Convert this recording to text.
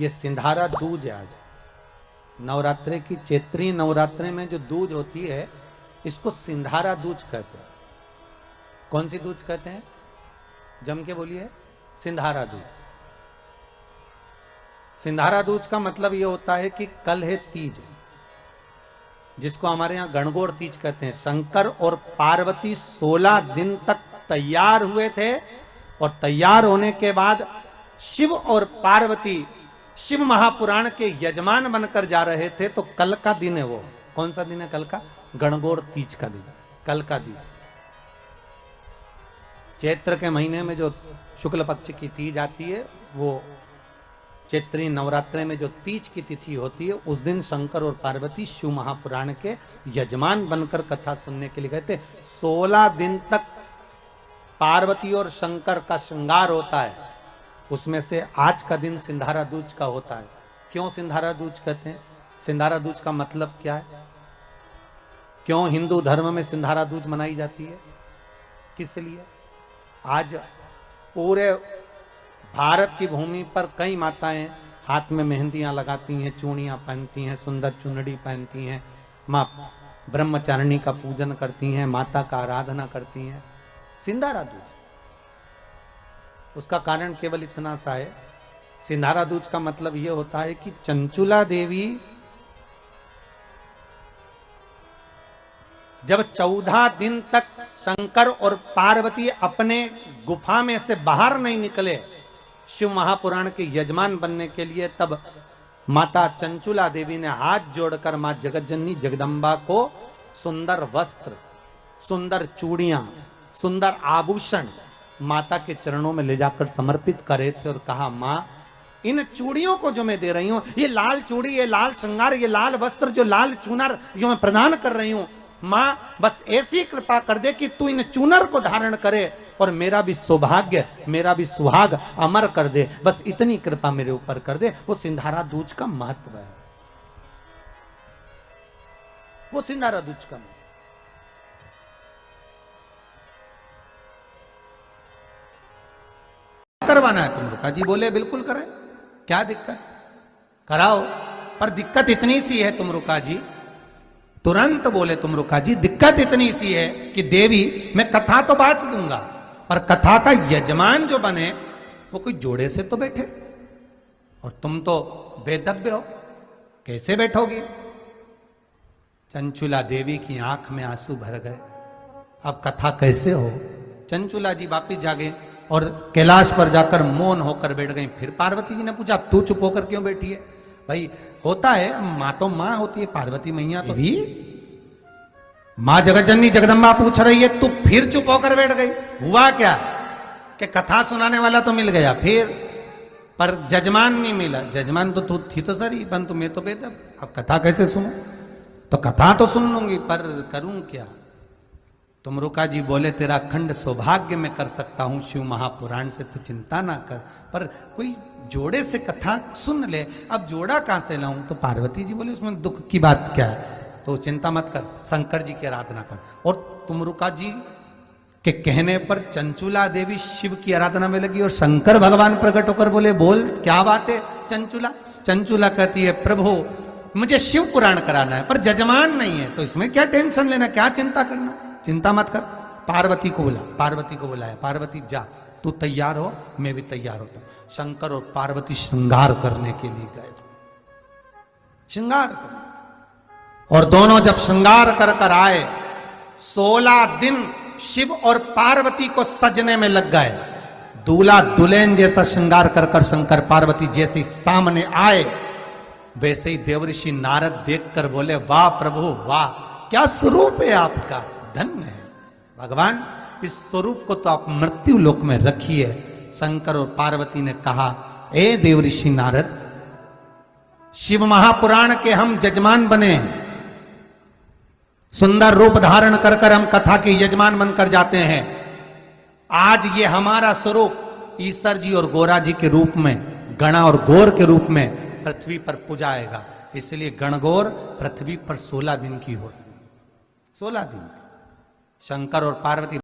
ये सिंधारा दूज है। आज नवरात्रे की चैत्री नवरात्रे में जो दूज होती है इसको सिंधारा दूज कहते हैं। कौन सी दूज कहते हैं? जम के बोलिए। सिंधारा दूज। सिंधारा दूज का मतलब ये होता है कि कल है तीज, जिसको हमारे यहां गणगौर तीज कहते हैं। शंकर और पार्वती 16 दिन तक तैयार हुए थे और तैयार होने के बाद शिव और पार्वती शिव महापुराण के यजमान बनकर जा रहे थे। तो कल का दिन है वो। कौन सा दिन है कल का? गणगौर तीज का दिन, कल का दिन। चैत्र के महीने में जो शुक्ल पक्ष की तीज आती है, वो चैत्री नवरात्रे में जो तीज की तिथि होती है, उस दिन शंकर और पार्वती शिव महापुराण के यजमान बनकर कथा सुनने के लिए गए थे। 16 दिन तक पार्वती और शंकर का श्रृंगार होता है। उसमें से आज का दिन सिंधारा दूज का होता है। क्यों सिंधारा दूज कहते हैं? सिंधारा दूज का मतलब क्या है? क्यों हिंदू धर्म में सिंधारा दूज मनाई जाती है? किस लिए? आज पूरे भारत की भूमि पर कई माताएं हाथ में मेहंदियां लगाती हैं, चूड़ियां पहनती हैं, सुंदर चुनड़ी पहनती हैं, मां ब्रह्मचारिणी का पूजन करती हैं, माता का आराधना करती हैं। सिंधारा दूज, उसका कारण केवल इतना सा है। सिंधारा दूज का मतलब यह होता है कि चंचुला देवी जब 14 दिन तक शंकर और पार्वती अपने गुफा में से बाहर नहीं निकले शिव महापुराण के यजमान बनने के लिए, तब माता चंचुला देवी ने हाथ जोड़कर मां जगतजननी जगदम्बा को सुंदर वस्त्र, सुंदर चूड़ियां, सुंदर आभूषण माता के चरणों में ले जाकर समर्पित करे थे और कहा, मां इन चूड़ियों को जो मैं दे रही हूं, ये लाल चूड़ी, ये लाल श्रृंगार, ये लाल वस्त्र, जो लाल चूनर जो मैं प्रदान कर रही हूं, मां बस ऐसी कृपा कर दे कि तू इन चूनर को धारण करे और मेरा भी सौभाग्य, मेरा भी सुहाग अमर कर दे। बस इतनी कृपा मेरे ऊपर कर दे। वो सिंधारा दूज का महत्व है। वो सिंधारा दूज का करवाना है। तुम रुका जी बोले बिल्कुल करें, क्या दिक्कत? कराओ, पर दिक्कत इतनी सी है तुम रुका जी, तुरंत बोले तुम रुका जी, दिक्कत इतनी सी है कि देवी मैं कथा तो बांच दूंगा, पर कथा का यजमान जो बने वो कोई जोड़े से तो बैठे, और तुम तो बेदब्य हो, कैसे बैठोगे? चंचुला देवी की आंख में आंसू भर गए। अब कथा कैसे हो? चंचुला जी वापिस जागे और कैलाश पर जाकर मौन होकर बैठ गई। फिर पार्वती जी ने पूछा, अब तू चुप होकर क्यों बैठी है? भाई होता है, माँ तो माँ होती है, पार्वती मैया तो भी। माँ जगतजननी जगदम्बा पूछ रही है, तू फिर चुप होकर बैठ गई। हुआ क्या कि कथा सुनाने वाला तो मिल गया फिर, पर जजमान नहीं मिला। जजमान तो तू थी तो सरी, परंतु मैं तो बेदब, अब कथा कैसे सुनूं? तो कथा तो सुन लूंगी, पर करूं क्या? तुम रुका जी बोले, तेरा अखंड सौभाग्य मैं कर सकता हूं शिव महापुराण से, तू चिंता ना कर, पर कोई जोड़े से कथा सुन ले। अब जोड़ा कहां से लाऊं? तो पार्वती जी बोले, उसमें दुख की बात क्या है? तो चिंता मत कर, शंकर जी की आराधना कर। और तुम रुका जी के कहने पर चंचुला देवी शिव की आराधना में लगी और शंकर भगवान प्रकट होकर बोले, बोल क्या बात है चंचुला? चंचुला कहती है, प्रभु मुझे शिव पुराण कराना है, पर जजमान नहीं है, तो इसमें क्या टेंशन लेना, क्या चिंता करना? चिंता मत कर। पार्वती को बुला, पार्वती को बुलाया। पार्वती जा, तू तैयार हो, मैं भी तैयार होता हूं। शंकर और पार्वती श्रृंगार करने के लिए गए, श्रृंगार कर, और दोनों जब श्रृंगार कर कर आए, 16 दिन शिव और पार्वती को सजने में लग गए। दूल्हा दुल्हन जैसा श्रृंगार कर कर शंकर पार्वती जैसे ही सामने आए, वैसे ही देवऋषि नारद देखकर बोले, वाह प्रभु वाह, क्या स्वरूप है आपका, धन्य है भगवान, इस स्वरूप को तो आप मृत्यु लोक में रखिए। शंकर और पार्वती ने कहा, ए देवऋषि नारद, शिव महापुराण के हम यजमान बने, सुंदर रूप धारण कर कर हम कथा के यजमान बनकर जाते हैं। आज ये हमारा स्वरूप ईश्वर जी और गोरा जी के रूप में, गणा और गौर के रूप में पृथ्वी पर पूजाएगा। इसलिए गणगौर पृथ्वी पर 16 दिन की होती, 16 दिन। शंकर और पार्वती